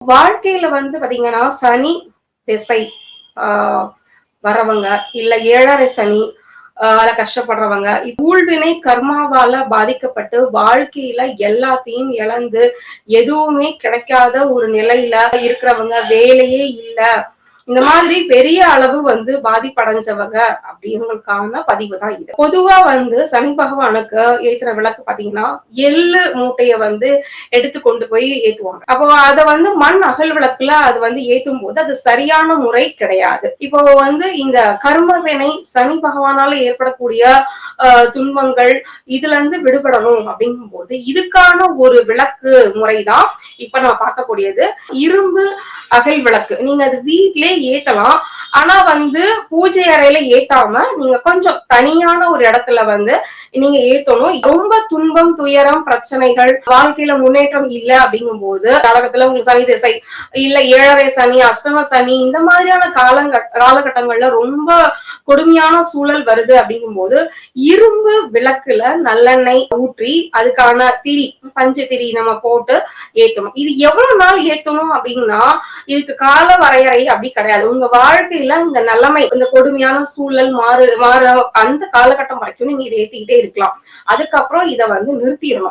வாழ்க்கையில வந்து பாத்தீங்கன்னா, சனி திசை ஆஹ் வரவங்க, இல்ல 7:30 சனி கஷ்டப்படுறவங்க, ஊழ்வினை கர்மாவால பாதிக்கப்பட்டு வாழ்க்கையில எல்லாத்தையும் இழந்து எதுவுமே கிடைக்காத ஒரு நிலையில இருக்கிறவங்க, வேலையே இல்ல, இந்த மாதிரி பெரிய அளவு வந்து பாதிப்படைஞ்சவங்க அப்படிங்கிறதுக்கான பதிவு தான் இது. பொதுவா வந்து சனி பகவானுக்கு ஏத்துற விளக்கு பாத்தீங்கன்னா, எள்ளு மூட்டைய வந்து எடுத்து கொண்டு போய் ஏத்துவாங்க. அப்போ அத வந்து மண் அகல் விளக்குல அது வந்து ஏத்தும் போது அது சரியான முறை கிடையாது. இப்போ வந்து இந்த கர்ம வினை சனி பகவானால ஏற்படக்கூடிய துன்பங்கள் இதுல இருந்து விடுபடணும் அப்படிங்கும் போது இதுக்கான ஒரு விளக்கு முறைதான் இப்ப நான் பார்க்கக்கூடியது. இரும்பு அகல் விளக்கு நீங்க அது வீட்டிலே ஏத்தலாம். ஆனா வந்து பூஜை அறையில ஏத்தாம நீங்க கொஞ்சம் தனியான ஒரு இடத்துல வந்து நீங்க ஏத்தணும். ரொம்ப துன்பம், துயரம், பிரச்சனைகள், வாழ்க்கையில முன்னேற்றம் இல்ல அப்படிங்கும் போது காலகட்டத்துல உங்களுக்கு சனி திசை, இல்ல 7:30 சனி, அஷ்டம சனி, இந்த மாதிரியான காலகட்டங்கள்ல ரொம்ப கொடுமையான சூழல் வருது அப்படிங்கும் போது இரும்பு விளக்குல நல்லெண்ணெய் ஊற்றி அதுக்கான திரி, பஞ்சு திரி நம்ம போட்டு ஏத்தணும். இது எவ்வளவு நாள் ஏத்தணும் அப்படின்னா, இதுக்கு கால வரையறை அப்படி கிடையாது. உங்க வாழ்க்கையில இந்த நிலைமை, இந்த கொடுமையான சூழல் மாற அந்த காலகட்டம் வரைக்கும் நீங்க இதை ஏத்திக்கிட்டே இருக்கலாம். அதுக்கப்புறம் இதை வந்து நிறுத்திடணும்.